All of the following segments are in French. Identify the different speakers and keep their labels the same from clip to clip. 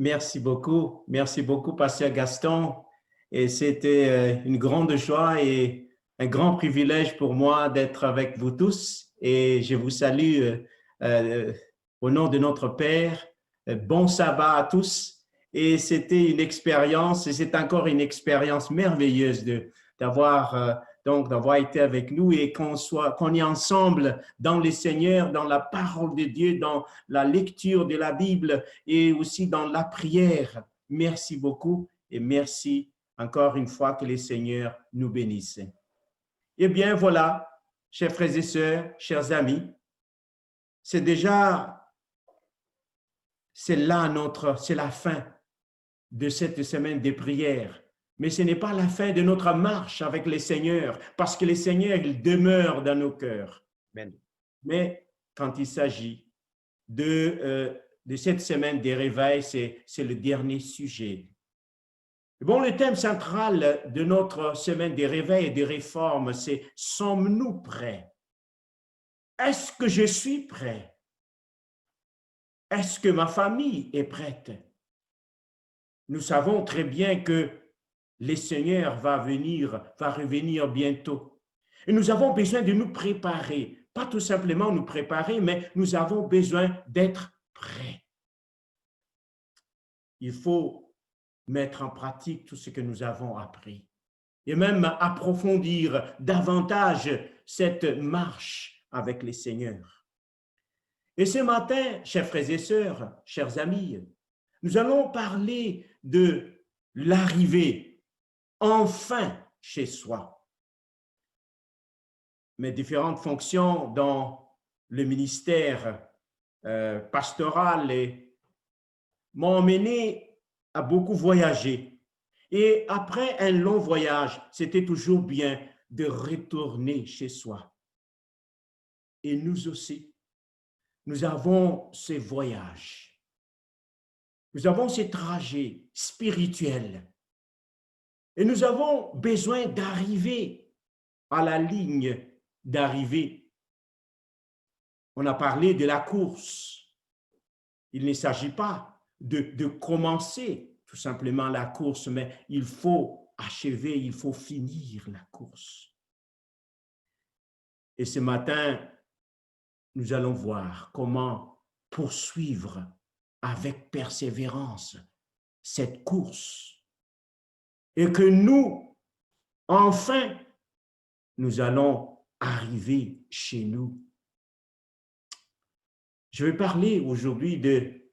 Speaker 1: Merci beaucoup, Pasteur Gaston. Et c'était une grande joie et un grand privilège pour moi d'être avec vous tous. Et je vous salue au nom de notre Père. Bon sabbat à tous. Et c'était une expérience, et c'est encore une expérience merveilleuse d'avoir été avec nous et qu'on est ensemble dans le Seigneur, dans la parole de Dieu, dans la lecture de la Bible et aussi dans la prière. Merci beaucoup et merci encore une fois que le Seigneur nous bénisse. Eh bien, voilà, chers frères et sœurs, chers amis, c'est la fin de cette semaine des prières. Mais ce n'est pas la fin de notre marche avec le Seigneur, parce que le Seigneur, il demeure dans nos cœurs. Amen. Mais quand il s'agit de cette semaine des réveils, c'est le dernier sujet. Bon, le thème central de notre semaine des réveils et des réformes, c'est « Sommes-nous prêts? Est-ce que je suis prêt? Est-ce que ma famille est prête? » Nous savons très bien que le Seigneur va revenir bientôt. Et nous avons besoin de nous préparer. Pas tout simplement nous préparer, mais nous avons besoin d'être prêts. Il faut mettre en pratique tout ce que nous avons appris et même approfondir davantage cette marche avec le Seigneur. Et ce matin, chers frères et sœurs, chers amis, nous allons parler de l'arrivée enfin chez soi. Mes différentes fonctions dans le ministère pastoral m'ont mené à beaucoup voyager. Et après un long voyage, c'était toujours bien de retourner chez soi. Et nous aussi, nous avons ces voyages. Nous avons ces trajets spirituels. Et nous avons besoin d'arriver à la ligne d'arrivée. On a parlé de la course. Il ne s'agit pas de commencer tout simplement la course, mais il faut achever, il faut finir la course. Et ce matin, nous allons voir comment poursuivre avec persévérance cette course. Et que nous, enfin, nous allons arriver chez nous. Je vais parler aujourd'hui de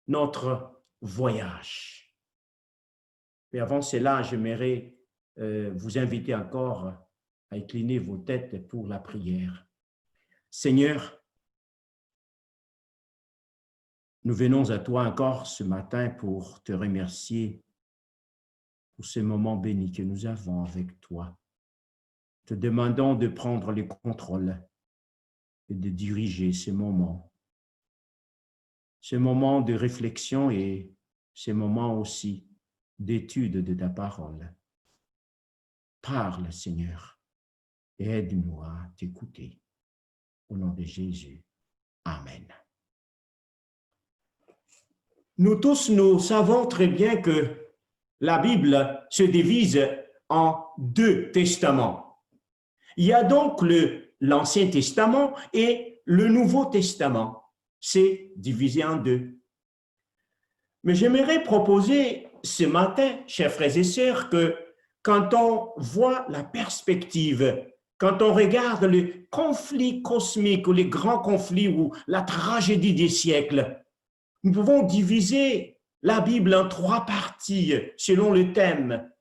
Speaker 1: notre voyage. Mais avant cela, j'aimerais vous inviter encore à incliner vos têtes pour la prière. Seigneur, nous venons à toi encore ce matin pour te remercier pour ce moment béni que nous avons avec toi. Te demandons de prendre le contrôle et de diriger ces moments de réflexion et ces moments aussi d'étude de ta parole. Parle, Seigneur, et aide-nous à t'écouter. Au nom de Jésus. Amen. Nous tous, nous savons très bien que la Bible se divise en deux testaments. Il y a donc l'Ancien Testament et le Nouveau Testament. C'est divisé en deux. Mais j'aimerais proposer ce matin, chers frères et sœurs, que quand on voit la perspective, quand on regarde le conflit cosmique ou les grands conflits ou la tragédie des siècles, nous pouvons diviser la Bible en trois parties selon le thème.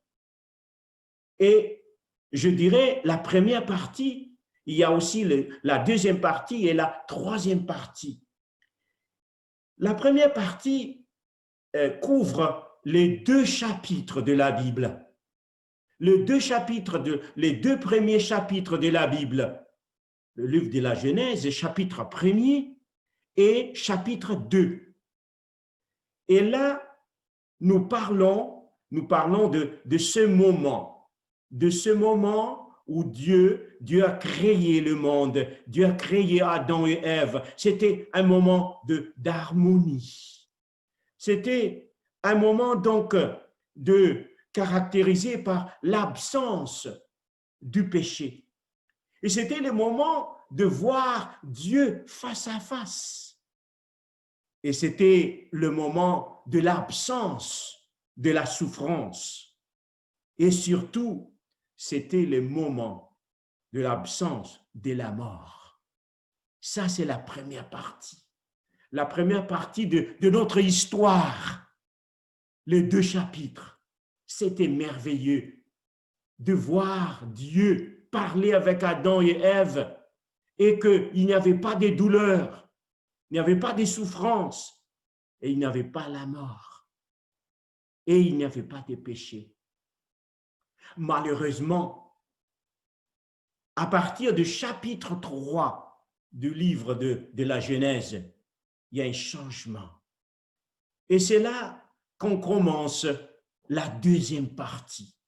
Speaker 1: Et je dirais la première partie, il y a aussi la deuxième partie et la troisième partie. La première partie couvre les deux chapitres de la Bible. Les deux premiers chapitres de la Bible, le livre de la Genèse, chapitre 1er et chapitre 2. Et là, nous parlons de ce moment où Dieu a créé le monde, Dieu a créé Adam et Ève. C'était un moment d'harmonie. C'était un moment donc caractérisé par l'absence du péché. Et c'était le moment de voir Dieu face à face. Et c'était le moment de l'absence de la souffrance. Et surtout, c'était le moment de l'absence de la mort. Ça, c'est la première partie. La première partie de notre histoire. Les 2 chapitres. C'était merveilleux de voir Dieu parler avec Adam et Ève et qu'il n'y avait pas de douleur, il n'y avait pas de souffrance et il n'y avait pas la mort et il n'y avait pas de péché. Malheureusement, à partir du chapitre 3 du livre de la Genèse, il y a un changement. Et c'est là qu'on commence la deuxième partie.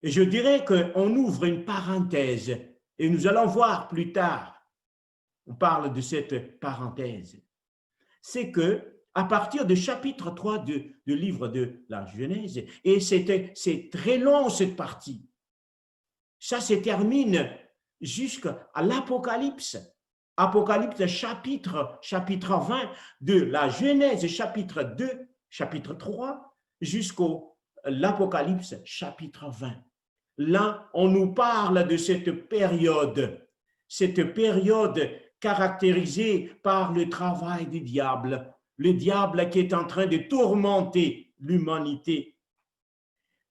Speaker 1: Et je dirais qu'on ouvre une parenthèse et nous allons voir plus tard, on parle de cette parenthèse. C'est que à partir du chapitre 3 du livre de la Genèse, et c'est très long cette partie, ça se termine jusqu'à l'Apocalypse. Apocalypse chapitre 20 de la Genèse chapitre 2, chapitre 3 jusqu'au l'Apocalypse chapitre 20. Là, on nous parle de cette période caractérisée par le travail du diable, le diable qui est en train de tourmenter l'humanité,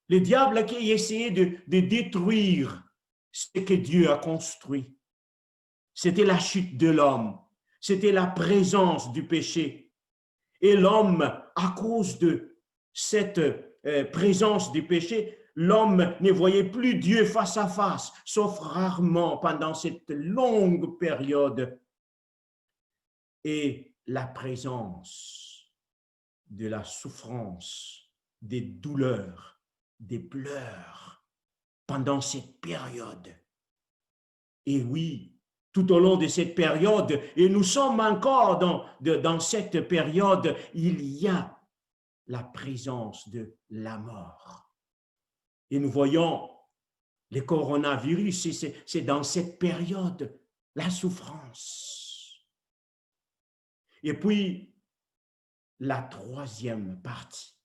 Speaker 1: le diable qui essayait de détruire ce que Dieu a construit. C'était la chute de l'homme, c'était la présence du péché. Et l'homme, à cause de cette présence du péché, l'homme ne voyait plus Dieu face à face, sauf rarement pendant cette longue période. Et la présence de la souffrance, des douleurs, des pleurs pendant cette période. Et oui, tout au long de cette période, et nous sommes encore dans cette période, il y a la présence de la mort. Et nous voyons le coronavirus, c'est dans cette période, la souffrance. Et puis, la troisième partie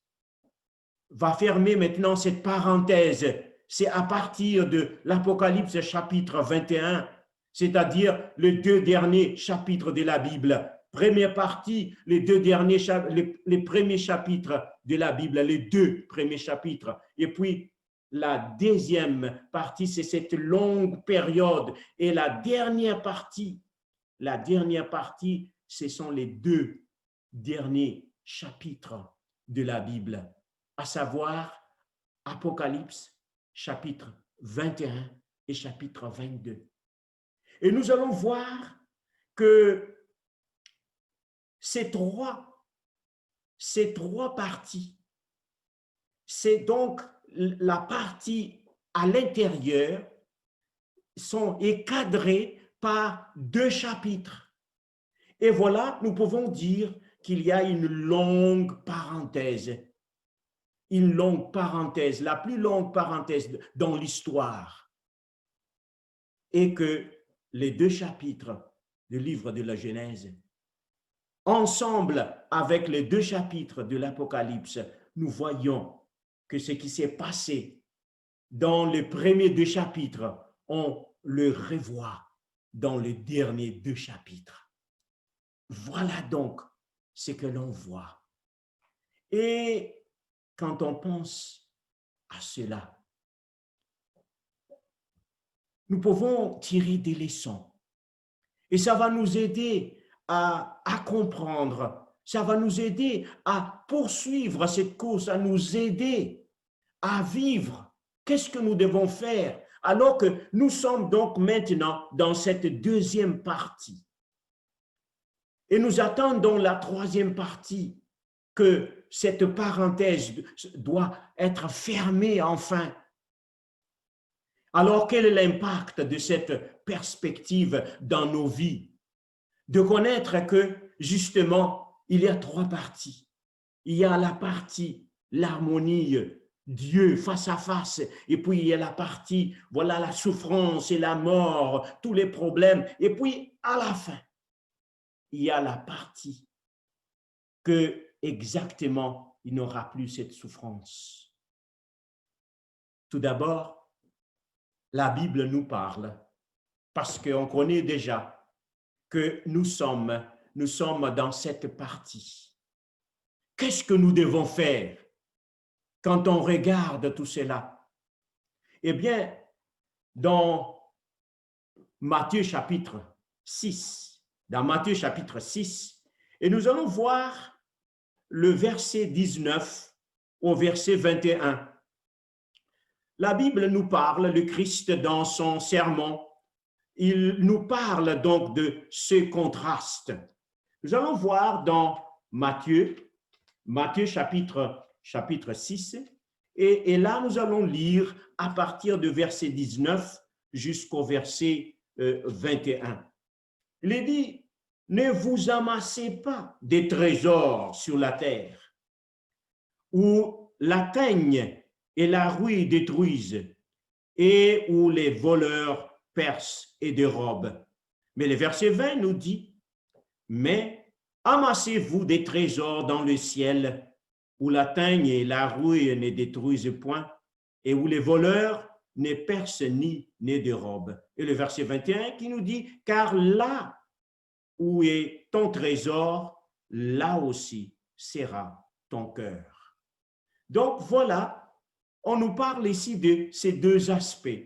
Speaker 1: va fermer maintenant cette parenthèse. C'est à partir de l'Apocalypse chapitre 21, c'est-à-dire les 2 derniers chapitres de la Bible. Première partie, les premiers chapitres de la Bible, les 2 premiers chapitres. Et puis, la deuxième partie, c'est cette longue période. Et la dernière partie, ce sont les 2 derniers chapitres de la Bible, à savoir Apocalypse, chapitre 21 et chapitre 22. Et nous allons voir que ces trois parties, c'est donc la partie à l'intérieur, est cadrée par 2 chapitres. Et voilà, nous pouvons dire qu'il y a une longue parenthèse, la plus longue parenthèse dans l'histoire. Et que les 2 chapitres du livre de la Genèse, ensemble avec les 2 chapitres de l'Apocalypse, nous voyons que ce qui s'est passé dans les premiers 2 chapitres, on le revoit dans les derniers 2 chapitres. Voilà donc ce que l'on voit. Et quand on pense à cela, nous pouvons tirer des leçons. Et ça va nous aider à comprendre, ça va nous aider à poursuivre cette course, à nous aider à vivre. Qu'est-ce que nous devons faire alors que nous sommes donc maintenant dans cette deuxième partie? Et nous attendons la troisième partie, que cette parenthèse doit être fermée enfin. Alors, quel est l'impact de cette perspective dans nos vies? De connaître que, justement, il y a 3 parties. il y a la partie, l'harmonie, Dieu face à face, et puis il y a la partie, voilà la souffrance et la mort, tous les problèmes, et puis à la fin, il y a la partie que exactement il n'aura plus cette souffrance. Tout d'abord, la Bible nous parle, parce qu'on connaît déjà que nous sommes dans cette partie. Qu'est-ce que nous devons faire quand on regarde tout cela? Eh bien, dans Matthieu chapitre 6, et nous allons voir le verset 19 au verset 21. La Bible nous parle, le Christ dans son sermon, il nous parle donc de ce contraste. Nous allons voir dans Matthieu chapitre 6, et là nous allons lire à partir de verset 19 jusqu'au verset 21. Il est dit, ne vous amassez pas des trésors sur la terre, où la teigne et la rouille détruisent, et où les voleurs percent et dérobent. Mais le verset 20 nous dit, mais amassez-vous des trésors dans le ciel, où la teigne et la rouille ne détruisent point, et où les voleurs ne percent ni ne dérobent. Et le verset 21 qui nous dit, car là où est ton trésor, là aussi sera ton cœur. Donc voilà, on nous parle ici de ces deux aspects.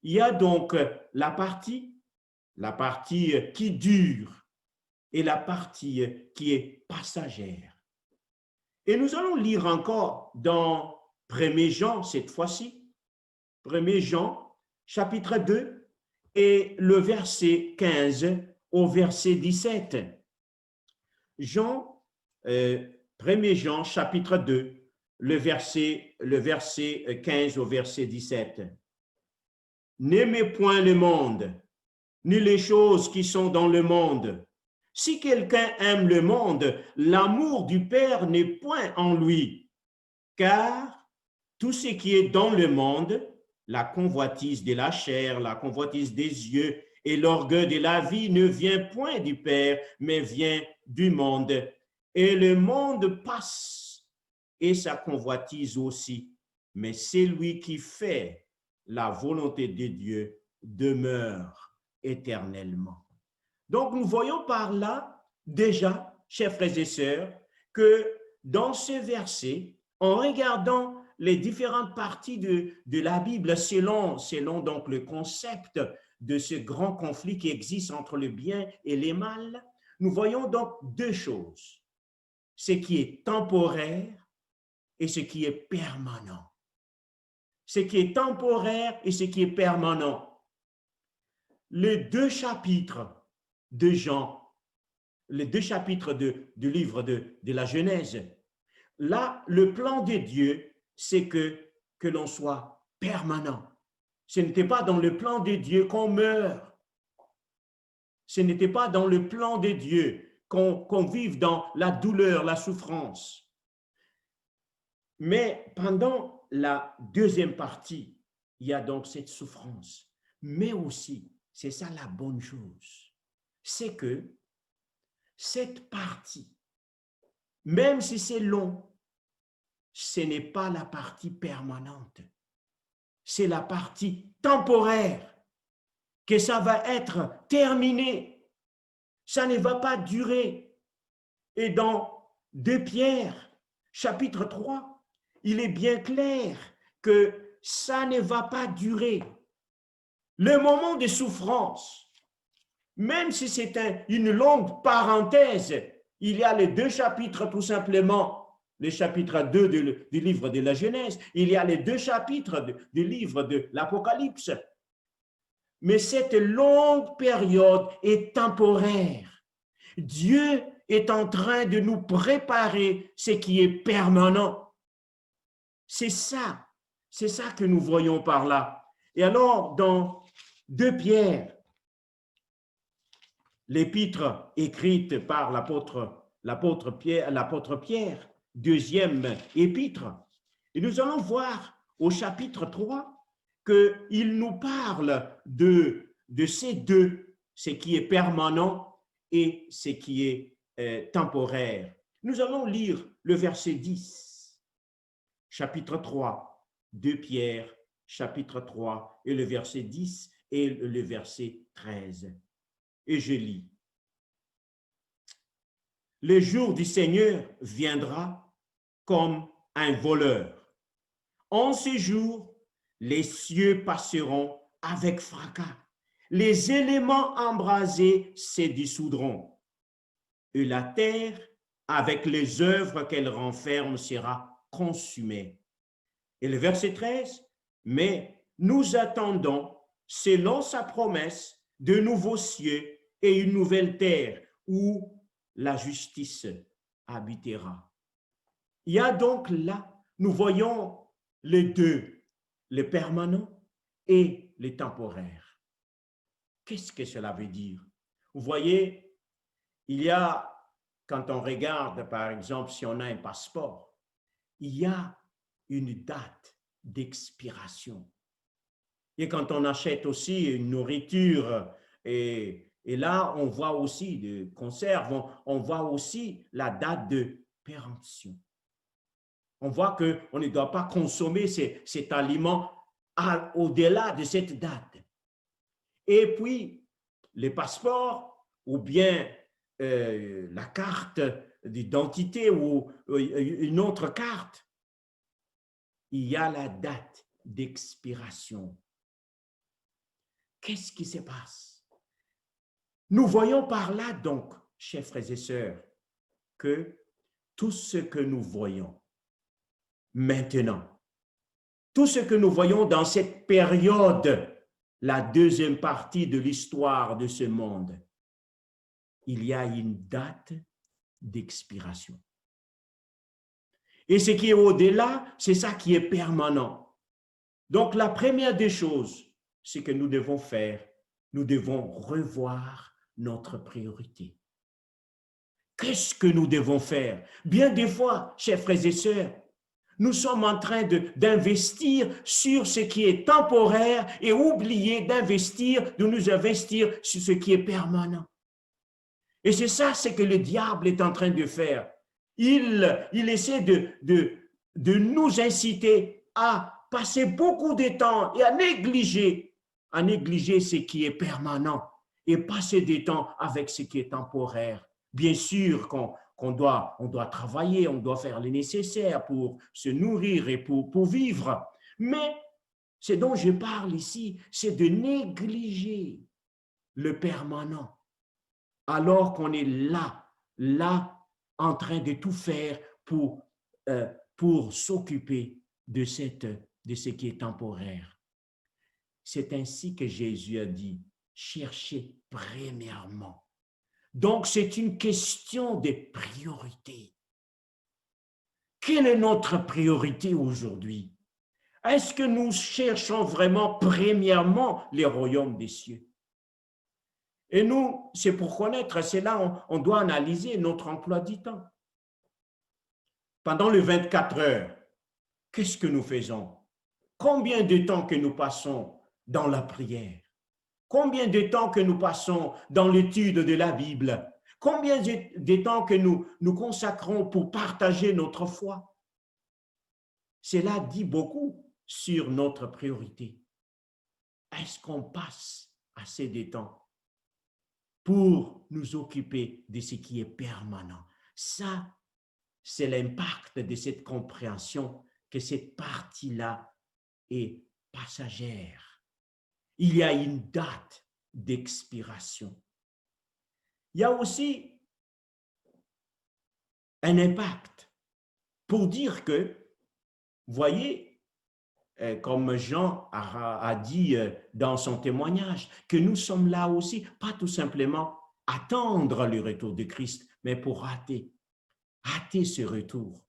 Speaker 1: Il y a donc la partie qui dure et la partie qui est passagère. Et nous allons lire encore dans 1 Jean cette fois-ci, 1 Jean chapitre 2 et le verset 15 au verset 17. 1 Jean chapitre 2, le verset 15 au verset 17. N'aimez point le monde, ni les choses qui sont dans le monde. Si quelqu'un aime le monde, l'amour du Père n'est point en lui. Car tout ce qui est dans le monde, la convoitise de la chair, la convoitise des yeux et l'orgueil de la vie ne vient point du Père, mais vient du monde. Et le monde passe, et sa convoitise aussi. Mais celui qui fait la volonté de Dieu demeure éternellement. Donc, nous voyons par là, déjà, chers frères et sœurs, que dans ce verset, en regardant les différentes parties de la Bible, selon donc le concept de ce grand conflit qui existe entre le bien et le mal, nous voyons donc deux choses. Ce qui est temporaire et ce qui est permanent. Ce qui est temporaire et ce qui est permanent. Les deux chapitres de Jean, les deux chapitres du livre de la Genèse, là, le plan de Dieu, c'est que l'on soit permanent. Ce n'était pas dans le plan de Dieu qu'on meurt. Ce n'était pas dans le plan de Dieu qu'on vive dans la douleur, la souffrance. Mais pendant la deuxième partie, il y a donc cette souffrance. Mais aussi, c'est ça la bonne chose, c'est que cette partie, même si c'est long, ce n'est pas la partie permanente. C'est la partie temporaire, que ça va être terminé. Ça ne va pas durer. Et dans 2 Pierre, chapitre 3, il est bien clair que ça ne va pas durer. Le moment de souffrance, même si c'est une longue parenthèse, il y a les 2 chapitres tout simplement, le chapitre 2 du livre de la Genèse, il y a les 2 chapitres du livre de l'Apocalypse. Mais cette longue période est temporaire. Dieu est en train de nous préparer ce qui est permanent. C'est ça que nous voyons par là. Et alors, dans 2 Pierre, l'épître écrite par l'apôtre Pierre, deuxième épître. Et nous allons voir au chapitre 3 qu'il nous parle de ces deux, ce qui est permanent et ce qui est temporaire. Nous allons lire le verset 10, chapitre 3, 2 Pierre, chapitre 3, et le verset 10 et le verset 13. Et je lis. Le jour du Seigneur viendra comme un voleur. En ce jour, les cieux passeront avec fracas. Les éléments embrasés se dissoudront. Et la terre, avec les œuvres qu'elle renferme, sera consumée. Et le verset 13, mais nous attendons, selon sa promesse, de nouveaux cieux et une nouvelle terre où la justice habitera. Il y a donc là, nous voyons les deux, le permanent et le temporaire. Qu'est-ce que cela veut dire? Vous voyez, il y a, quand on regarde, par exemple, si on a un passeport, il y a une date d'expiration. Et quand on achète aussi une nourriture, et là, on voit aussi de conserve, on voit aussi la date de péremption. On voit qu'on ne doit pas consommer cet aliment au-delà de cette date. Et puis, les passeports ou bien la carte d'identité ou une autre carte, il y a la date d'expiration. Qu'est-ce qui se passe? Nous voyons par là donc, chers frères et sœurs, que tout ce que nous voyons maintenant, tout ce que nous voyons dans cette période, la deuxième partie de l'histoire de ce monde, il y a une date d'expiration. Et ce qui est au-delà, c'est ça qui est permanent. Donc, la première des choses, c'est que nous devons faire, nous devons revoir notre priorité. Qu'est-ce que nous devons faire? Bien des fois, chers frères et sœurs, nous sommes en train d'investir sur ce qui est temporaire et oublier d'investir, de nous investir sur ce qui est permanent. Et c'est ça, ce que le diable est en train de faire. Il essaie de nous inciter à passer beaucoup de temps et à négliger ce qui est permanent et passer du temps avec ce qui est temporaire. Bien sûr on doit travailler, on doit faire le nécessaire pour se nourrir et pour vivre. Mais ce dont je parle ici, c'est de négliger le permanent alors qu'on est là, en train de tout faire pour s'occuper de ce qui est temporaire. C'est ainsi que Jésus a dit, cherchez premièrement. Donc, c'est une question de priorité. Quelle est notre priorité aujourd'hui? Est-ce que nous cherchons vraiment premièrement les royaumes des cieux? Et nous, c'est pour connaître cela, on doit analyser notre emploi du temps. Pendant les 24 heures, qu'est-ce que nous faisons? Combien de temps que nous passons dans la prière? Combien de temps que nous passons dans l'étude de la Bible? Combien de temps que nous consacrons pour partager notre foi? Cela dit beaucoup sur notre priorité. Est-ce qu'on passe assez de temps pour nous occuper de ce qui est permanent? Ça, c'est l'impact de cette compréhension que cette partie-là est passagère. Il y a une date d'expiration. Il y a aussi un impact pour dire que, voyez, comme Jean a dit dans son témoignage, que nous sommes là aussi, pas tout simplement attendre le retour de Christ, mais pour hâter ce retour.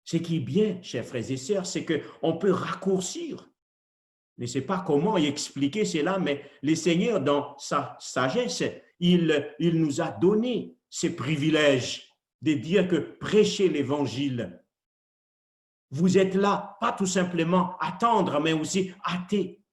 Speaker 1: Ce qui est bien, chers frères et sœurs, c'est qu'on peut raccourcir. Je ne sais pas comment expliquer cela, mais le Seigneur, dans sa sagesse, il nous a donné ces privilèges de dire que prêcher l'évangile, vous êtes là, pas tout simplement attendre, mais aussi hâter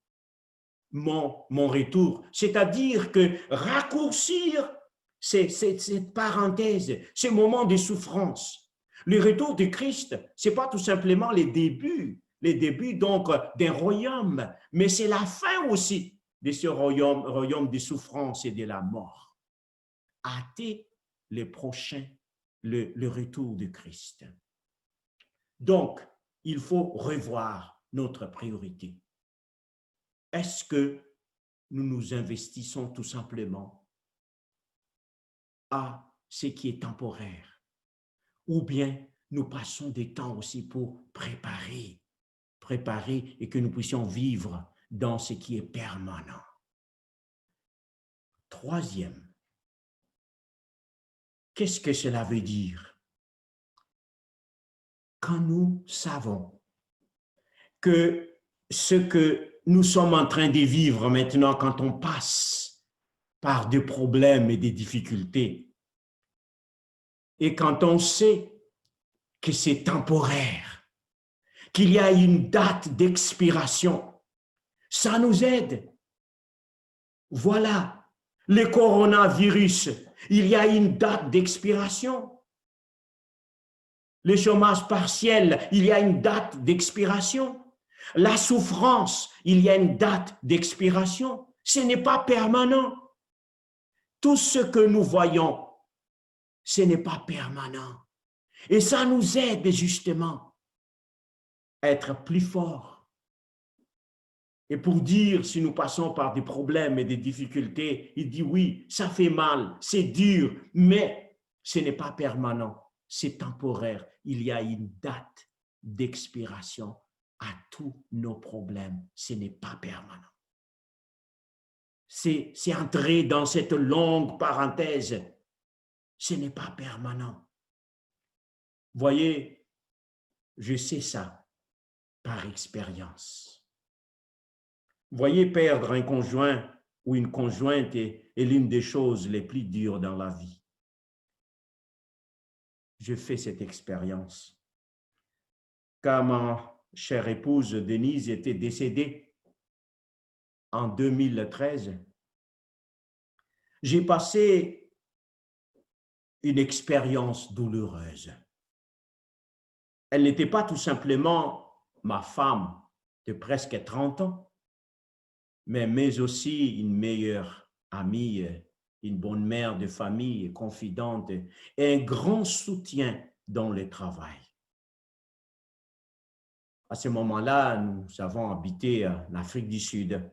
Speaker 1: mon retour. C'est-à-dire que raccourcir cette parenthèse, ce moment de souffrance. Le retour de Christ, ce n'est pas tout simplement les débuts donc d'un royaume, mais c'est la fin aussi de ce royaume de souffrance et de la mort. Hâter le prochain, le retour de Christ. Donc, il faut revoir notre priorité. Est-ce que nous nous investissons tout simplement à ce qui est temporaire? Ou bien nous passons des temps aussi pour préparer et que nous puissions vivre dans ce qui est permanent. Troisième, qu'est-ce que cela veut dire? Quand nous savons que ce que nous sommes en train de vivre maintenant, quand on passe par des problèmes et des difficultés, et quand on sait que c'est temporaire, qu'il y a une date d'expiration, ça nous aide. Voilà, le coronavirus, il y a une date d'expiration. Le chômage partiel, il y a une date d'expiration. La souffrance, il y a une date d'expiration. Ce n'est pas permanent. Tout ce que nous voyons, ce n'est pas permanent. Et ça nous aide justement à être plus forts. Et pour dire, si nous passons par des problèmes et des difficultés, il dit oui, ça fait mal, c'est dur, mais ce n'est pas permanent, c'est temporaire. Il y a une date d'expiration à tous nos problèmes. Ce n'est pas permanent. C'est entrer dans cette longue parenthèse. Ce n'est pas permanent. Voyez, je sais ça par expérience. Voyez, perdre un conjoint ou une conjointe est l'une des choses les plus dures dans la vie. Je fais cette expérience. Quand ma chère épouse Denise était décédée en 2013, j'ai passé une expérience douloureuse. Elle n'était pas tout simplement ma femme de presque 30 ans, mais aussi une meilleure amie, une bonne mère de famille, confidente, et un grand soutien dans le travail. À ce moment-là, nous avons habité en Afrique du Sud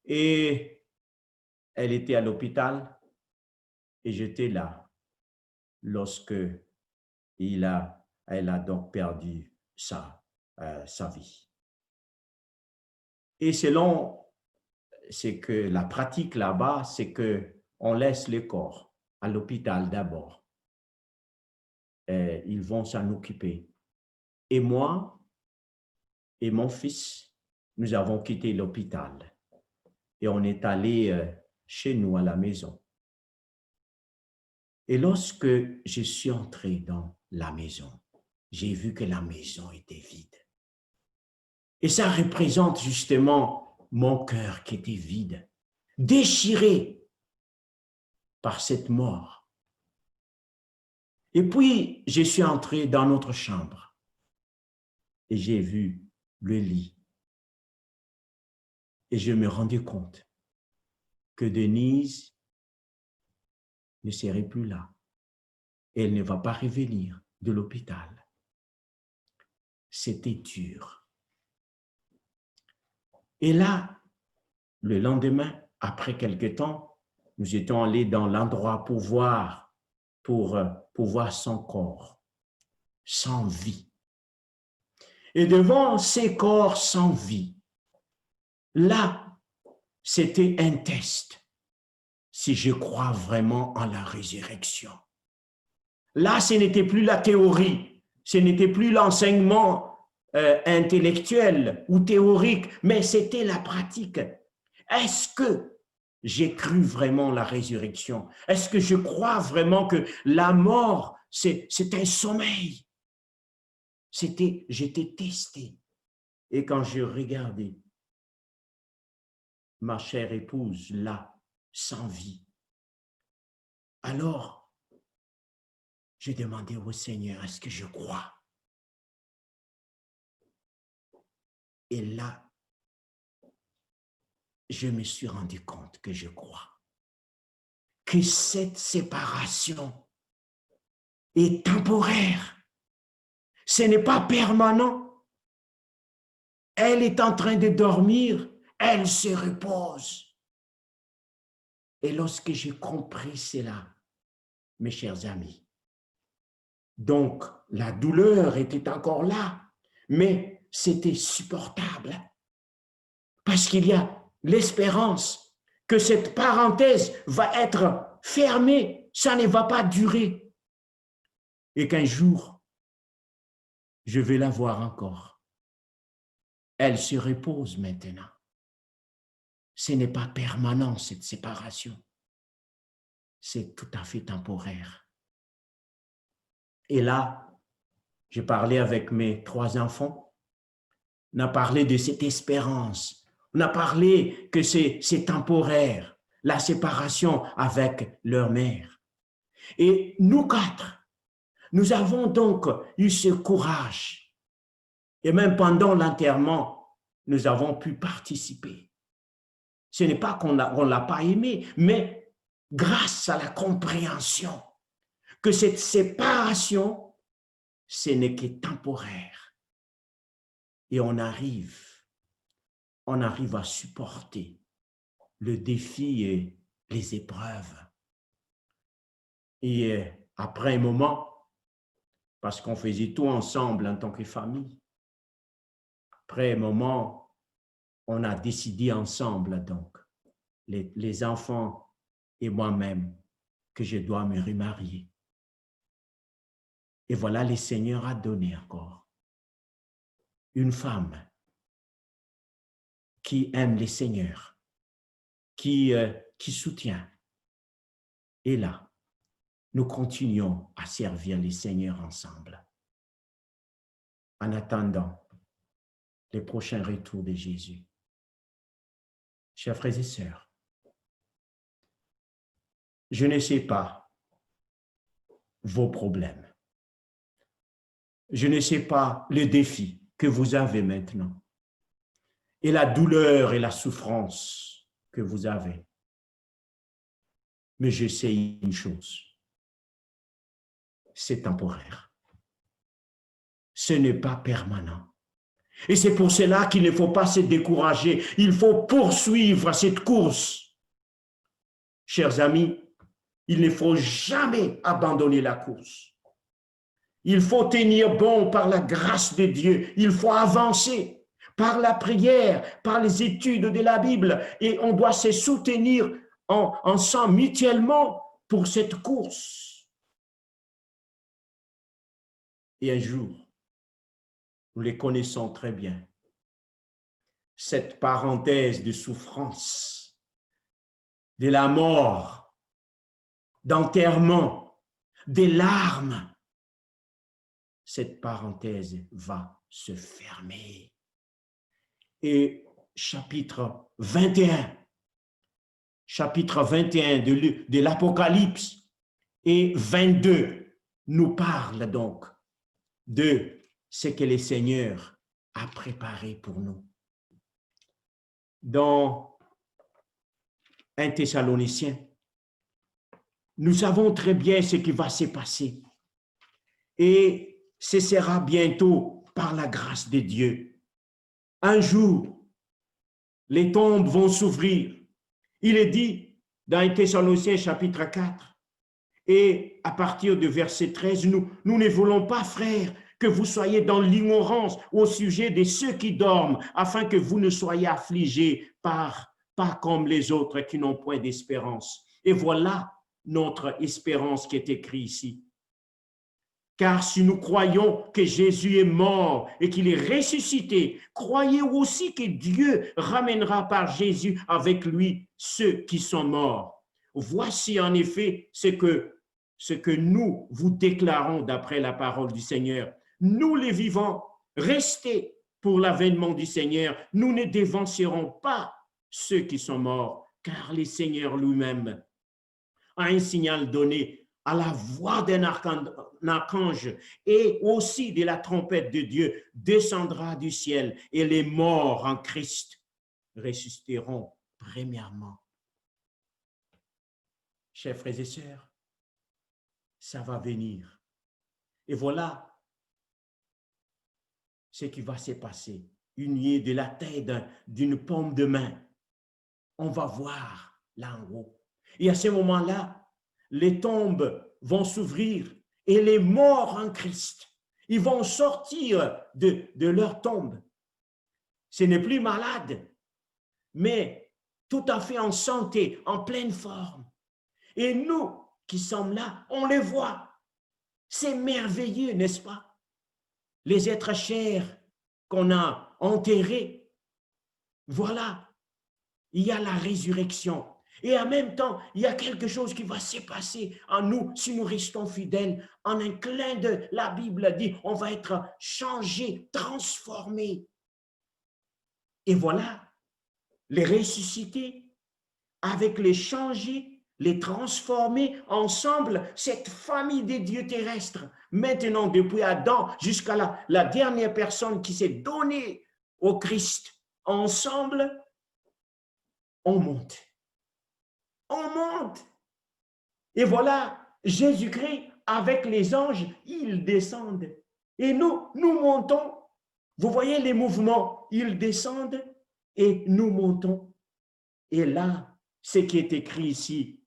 Speaker 1: et elle était à l'hôpital et j'étais là lorsque elle a donc perdu sa vie. Et selon ce que la pratique là-bas, c'est qu'on laisse le corps à l'hôpital d'abord. Ils vont s'en occuper. Et moi et mon fils, nous avons quitté l'hôpital et on est allé chez nous à la maison. Et lorsque je suis entré dans la maison, j'ai vu que la maison était vide. Et ça représente justement mon cœur qui était vide, déchiré par cette mort. Et puis, je suis entré dans notre chambre et j'ai vu le lit. Et je me rendais compte que Denise ne serait plus là. Elle ne va pas revenir de l'hôpital. C'était dur. Et là, le lendemain, après quelque temps, nous étions allés dans l'endroit pour voir son corps, sans vie. Et devant ces corps sans vie, là, c'était un test, si je crois vraiment en la résurrection. Là, ce n'était plus la théorie, ce n'était plus l'enseignement intellectuel ou théorique, mais c'était la pratique. Est-ce que j'ai cru vraiment la résurrection? Est-ce que je crois vraiment que la mort, c'est un sommeil? J'étais testé. Et quand je regardais ma chère épouse là, sans vie, alors j'ai demandé au Seigneur, est-ce que je crois? Et là, je me suis rendu compte que je crois. Que cette séparation est temporaire. Ce n'est pas permanent. Elle est en train de dormir, elle se repose. Et lorsque j'ai compris cela, mes chers amis, donc la douleur était encore là, mais c'était supportable. Parce qu'il y a l'espérance que cette parenthèse va être fermée, ça ne va pas durer. Et qu'un jour, je vais la voir encore. Elle se repose maintenant. Ce n'est pas permanent, cette séparation. C'est tout à fait temporaire. Et là, j'ai parlé avec mes 3 enfants. On a parlé de cette espérance. On a parlé que c'est temporaire, la séparation avec leur mère. Et nous 4, nous avons donc eu ce courage. Et même pendant l'enterrement, nous avons pu participer. Ce n'est pas qu'on ne l'a pas aimé, mais grâce à la compréhension que cette séparation, ce n'est que temporaire. Et on arrive à supporter le défi et les épreuves. Et après un moment, parce qu'on faisait tout ensemble en tant que famille, après un moment, on a décidé ensemble, donc, les enfants et moi-même, que je dois me remarier. Et voilà, le Seigneur a donné encore une femme qui aime le Seigneur, qui soutient. Et là, nous continuons à servir le Seigneur ensemble, en attendant les prochains retours de Jésus. Chers frères et sœurs, je ne sais pas vos problèmes. Je ne sais pas le défi que vous avez maintenant et la douleur et la souffrance que vous avez. Mais je sais une chose, c'est temporaire. Ce n'est pas permanent. Et c'est pour cela qu'il ne faut pas se décourager. Il faut poursuivre cette course. Chers amis, il ne faut jamais abandonner la course. Il faut tenir bon par la grâce de Dieu. Il faut avancer par la prière, par les études de la Bible. Et on doit se soutenir ensemble, mutuellement, pour cette course. Et un jour, nous les connaissons très bien, cette parenthèse de souffrance, de la mort, d'enterrement, des larmes, cette parenthèse va se fermer. Et chapitre 21 de l'Apocalypse et 22 nous parle donc de ce que le Seigneur a préparé pour nous. Dans 1 Thessaloniciens, nous savons très bien ce qui va se passer. Et ce sera bientôt par la grâce de Dieu. Un jour, les tombes vont s'ouvrir. Il est dit dans 1 Thessaloniciens chapitre 4, et à partir du verset 13, nous ne voulons pas, frères, que vous soyez dans l'ignorance au sujet de ceux qui dorment, afin que vous ne soyez affligés pas comme les autres qui n'ont point d'espérance. Et voilà notre espérance qui est écrite ici. Car si nous croyons que Jésus est mort et qu'il est ressuscité, croyez aussi que Dieu ramènera par Jésus avec lui ceux qui sont morts. Voici en effet ce que nous vous déclarons d'après la parole du Seigneur. Nous les vivants, restez pour l'avènement du Seigneur. Nous ne dévancerons pas ceux qui sont morts, car le Seigneur lui-même a un signal donné à la voix d'un archange et aussi de la trompette de Dieu descendra du ciel et les morts en Christ ressusciteront premièrement. Chers frères et sœurs, ça va venir. Et voilà ce qui va se passer. Uni de la taille d'une paume de main. On va voir là en haut. Et à ce moment-là, les tombes vont s'ouvrir et les morts en Christ, ils vont sortir de leur tombe. Ce n'est plus malade, mais tout à fait en santé, en pleine forme. Et nous qui sommes là, on les voit. C'est merveilleux, n'est-ce pas? Les êtres chers qu'on a enterrés, voilà, il y a la résurrection. Et en même temps, il y a quelque chose qui va se passer en nous si nous restons fidèles. En un clin d'œil, la Bible dit, on va être changé, transformé. Et voilà, les ressuscités, avec les changés, les transformer ensemble, cette famille des dieux terrestres. Maintenant, depuis Adam jusqu'à la dernière personne qui s'est donnée au Christ, ensemble, on monte. On monte. Et voilà, Jésus-Christ, avec les anges, ils descendent. Et nous montons. Vous voyez les mouvements, ils descendent et nous montons. Et là, ce qui est écrit ici,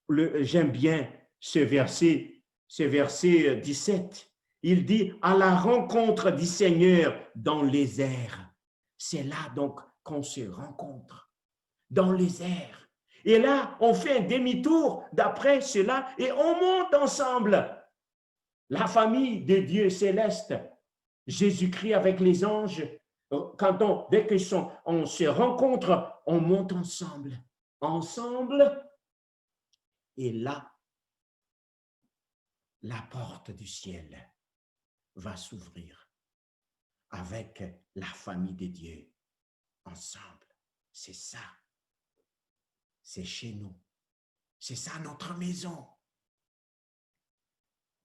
Speaker 1: j'aime bien ce verset 17. Il dit, à la rencontre du Seigneur dans les airs. C'est là donc qu'on se rencontre, dans les airs. Et là, on fait un demi-tour d'après cela et on monte ensemble. La famille de Dieu céleste, Jésus-Christ avec les anges, dès qu'on se rencontre, on monte ensemble. Ensemble. Et là, la porte du ciel va s'ouvrir avec la famille de Dieu ensemble. C'est ça. C'est chez nous. C'est ça notre maison.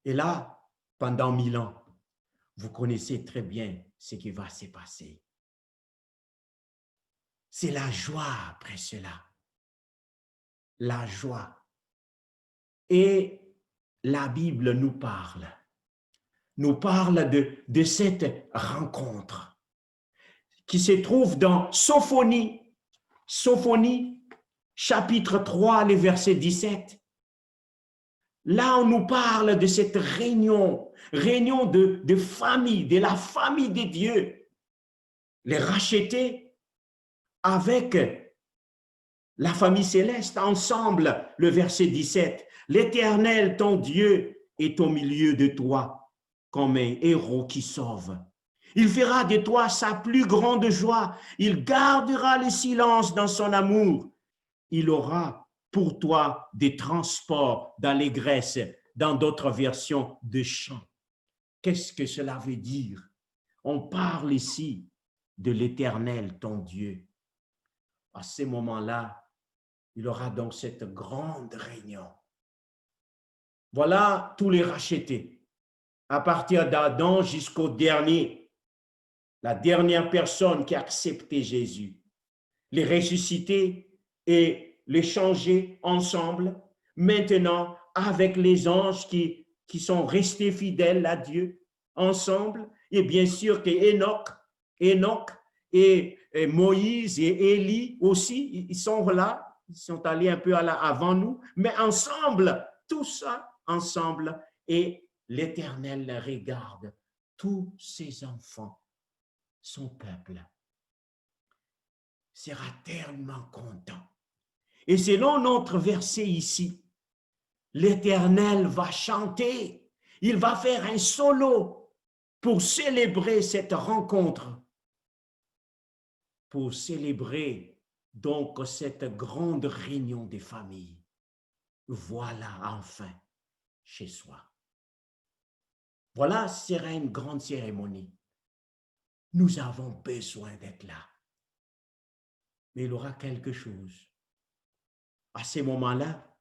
Speaker 1: Et là, pendant 1000 ans, vous connaissez très bien ce qui va se passer. C'est la joie après cela. La joie. Et la Bible nous parle de cette rencontre qui se trouve dans Sophonie, chapitre 3, le verset 17. Là, on nous parle de cette réunion de famille, de la famille de Dieu, les rachetés avec la famille céleste, ensemble, le verset 17. L'Éternel, ton Dieu, est au milieu de toi, comme un héros qui sauve. Il fera de toi sa plus grande joie. Il gardera le silence dans son amour. Il aura pour toi des transports d'allégresse, dans d'autres versions de chant. Qu'est-ce que cela veut dire? On parle ici de l'Éternel, ton Dieu. À ce moment-là, il aura donc cette grande réunion. Voilà tous les rachetés, à partir d'Adam jusqu'au dernier, la dernière personne qui a accepté Jésus. Les ressuscités et les changer ensemble, maintenant avec les anges qui sont restés fidèles à Dieu, ensemble, et bien sûr que Enoch et Moïse et Élie aussi, ils sont là, ils sont allés un peu avant nous, mais ensemble, tout ça ensemble, et l'Éternel regarde tous ses enfants, son peuple sera tellement content. Et selon notre verset ici, l'Éternel va chanter Il va faire un solo pour célébrer cette rencontre, pour célébrer donc cette grande réunion des familles. Voilà enfin chez soi. Voilà sera une grande cérémonie. Nous avons besoin d'être là. Mais il y aura quelque chose. À ce moment-là,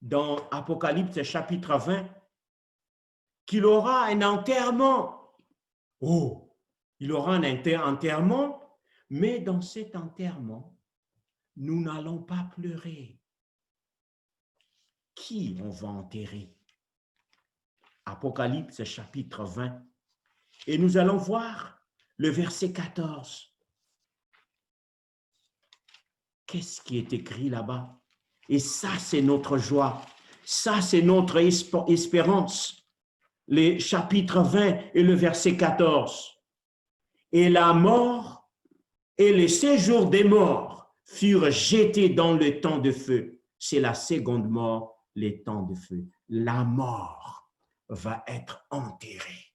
Speaker 1: dans Apocalypse chapitre 20, qu'il aura un enterrement. Oh, il aura un enterrement, mais dans cet enterrement, nous n'allons pas pleurer. Qui on va enterrer? Apocalypse chapitre 20. Et nous allons voir le verset 14. Qu'est-ce qui est écrit là-bas? Et ça, c'est notre joie. Ça, c'est notre espérance. Les chapitres 20 et le verset 14. Et la mort et le séjour des morts furent jetés dans le temps de feu. C'est la seconde mort, les temps de feu. La mort va être enterrée.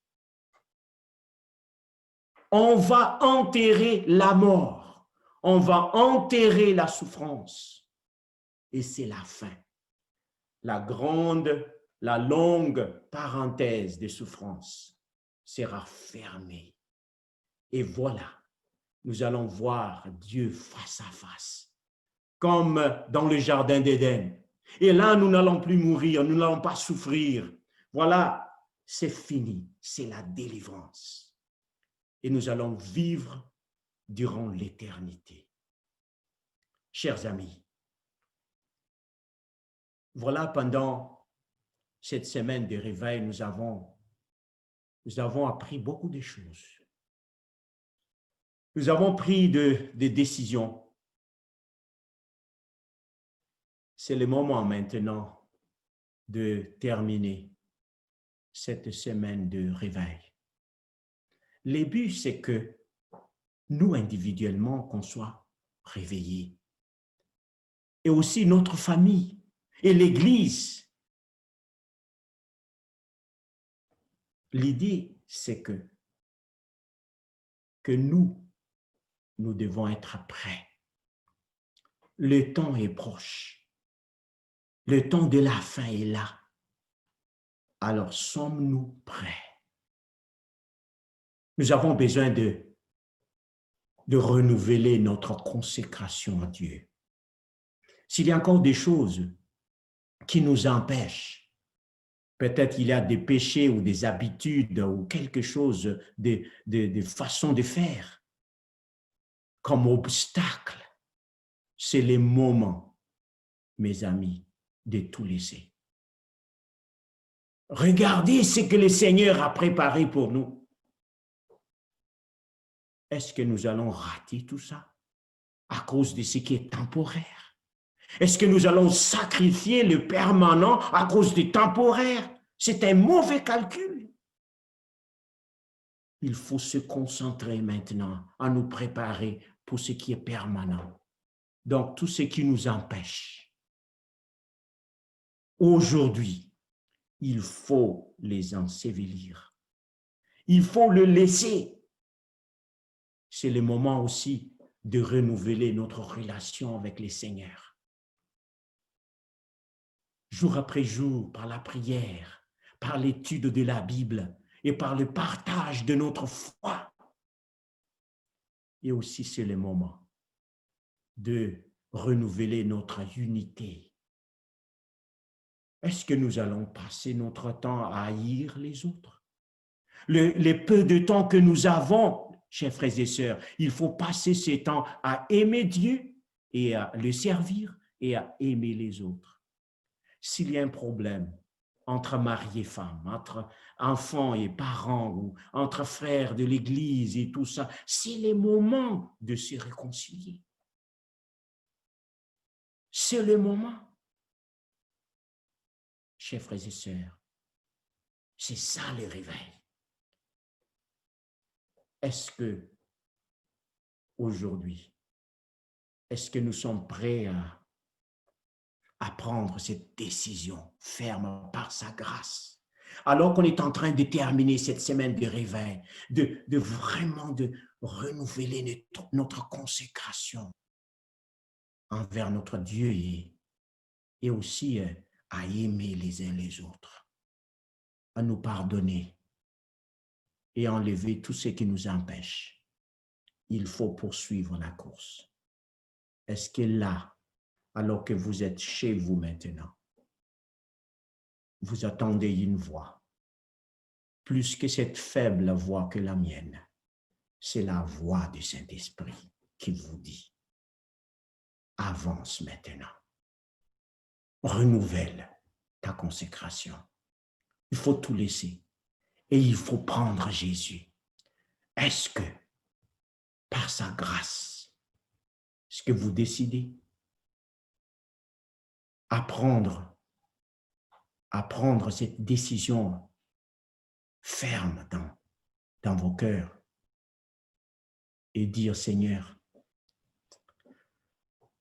Speaker 1: On va enterrer la mort. On va enterrer la souffrance. Et c'est la fin. La longue parenthèse de souffrance sera fermée. Et voilà, nous allons voir Dieu face à face, comme dans le jardin d'Éden. Et là, nous n'allons plus mourir, nous n'allons pas souffrir. Voilà, c'est fini, c'est la délivrance. Et nous allons vivre durant l'éternité. Chers amis, voilà, pendant cette semaine de réveil, nous avons appris beaucoup de choses. Nous avons pris des décisions. C'est le moment maintenant de terminer cette semaine de réveil. Le but, c'est que nous, individuellement, qu'on soit réveillés. Et aussi notre famille et l'Église. L'idée, c'est que nous devons être prêts. Le temps est proche. Le temps de la fin est là. Alors, sommes-nous prêts? Nous avons besoin de renouveler notre consécration à Dieu. S'il y a encore des choses qui nous empêchent, peut-être il y a des péchés ou des habitudes ou quelque chose de façon de faire, comme obstacle, c'est le moment, mes amis, de tout laisser. Regardez ce que le Seigneur a préparé pour nous. Est-ce que nous allons rater tout ça à cause de ce qui est temporaire? Est-ce que nous allons sacrifier le permanent à cause du temporaire? C'est un mauvais calcul. Il faut se concentrer maintenant à nous préparer pour ce qui est permanent. Donc, tout ce qui nous empêche. Aujourd'hui, il faut les ensevelir. Il faut le laisser. C'est le moment aussi de renouveler notre relation avec le Seigneur. Jour après jour, par la prière, par l'étude de la Bible et par le partage de notre foi. Et aussi, c'est le moment de renouveler notre unité. Est-ce que nous allons passer notre temps à haïr les autres? Les peu de temps que nous avons, chers frères et sœurs, il faut passer ce temps à aimer Dieu et à le servir et à aimer les autres. S'il y a un problème entre mari et femme, entre enfants et parents, ou entre frères de l'Église et tout ça, c'est le moment de se réconcilier. C'est le moment. Chers frères et sœurs, c'est ça le réveil. Est-ce que aujourd'hui, est-ce que nous sommes prêts à prendre cette décision ferme par sa grâce, Alors qu'on est en train de terminer cette semaine de réveil, de vraiment de renouveler notre consécration envers notre Dieu et aussi à aimer les uns les autres, à nous pardonner et enlever tout ce qui nous empêche. Il faut poursuivre la course. Est-ce que là, alors que vous êtes chez vous maintenant, vous attendez une voix, plus que cette faible voix que la mienne, c'est la voix du Saint-Esprit qui vous dit, avance maintenant, renouvelle ta consécration. Il faut tout laisser et il faut prendre Jésus. Est-ce que, par sa grâce, est-ce que vous décidez à prendre cette décision ferme dans vos cœurs et dire, Seigneur,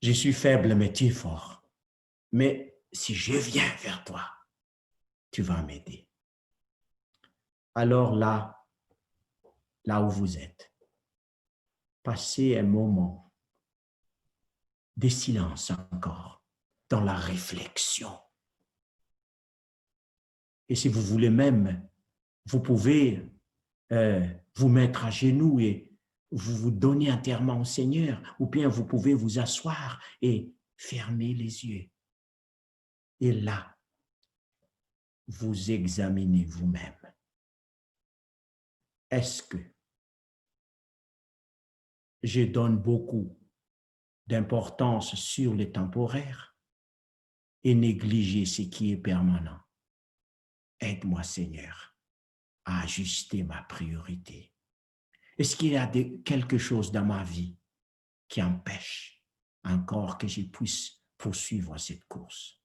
Speaker 1: je suis faible, mais tu es fort. Mais si je viens vers toi, tu vas m'aider. Alors là où vous êtes, passez un moment de silence encore, dans la réflexion. Et si vous voulez même, vous pouvez vous mettre à genoux et vous donner entièrement au Seigneur, ou bien vous pouvez vous asseoir et fermer les yeux. Et là, vous examinez vous-même. Est-ce que je donne beaucoup d'importance sur le temporaire et négliger ce qui est permanent? Aide-moi, Seigneur, à ajuster ma priorité. Est-ce qu'il y a quelque chose dans ma vie qui empêche encore que je puisse poursuivre cette course?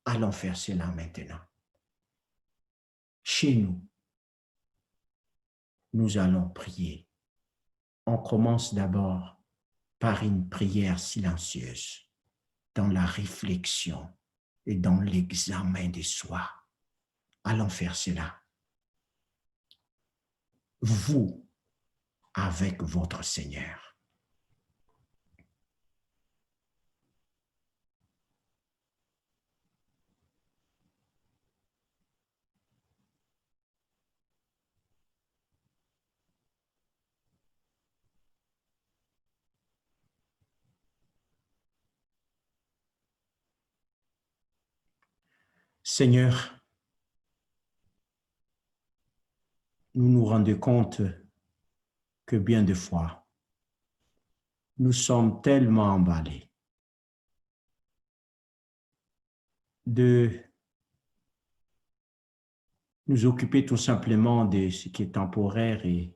Speaker 1: Allons faire cela maintenant. Chez nous, nous allons prier. On commence d'abord par une prière silencieuse, dans la réflexion et dans l'examen de soi. Allons faire cela. Vous, avec votre Seigneur. Seigneur, nous nous rendons compte que bien des fois, nous sommes tellement emballés de nous occuper tout simplement de ce qui est temporaire et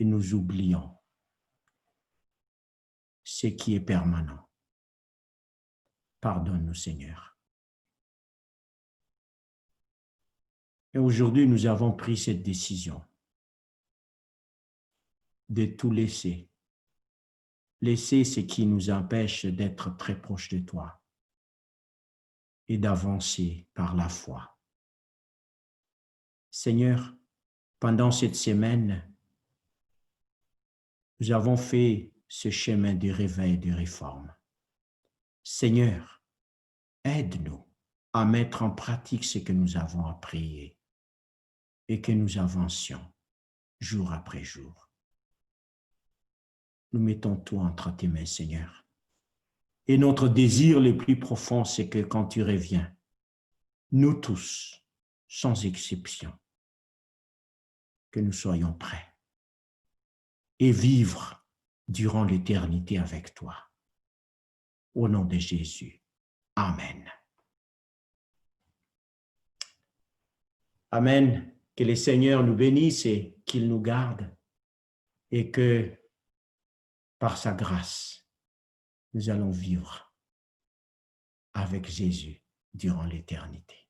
Speaker 1: nous oublions ce qui est permanent. Pardonne-nous, Seigneur. Et aujourd'hui, nous avons pris cette décision de tout laisser. Laisser ce qui nous empêche d'être très proche de toi et d'avancer par la foi. Seigneur, pendant cette semaine, nous avons fait ce chemin de réveil et de réforme. Seigneur, aide-nous à mettre en pratique ce que nous avons appris et que nous avancions jour après jour. Nous mettons tout entre tes mains, Seigneur. Et notre désir le plus profond, c'est que quand tu reviens, nous tous, sans exception, que nous soyons prêts et vivre durant l'éternité avec toi. Au nom de Jésus. Amen. Amen. Que le Seigneur nous bénisse et qu'il nous garde et que par sa grâce, nous allons vivre avec Jésus durant l'éternité.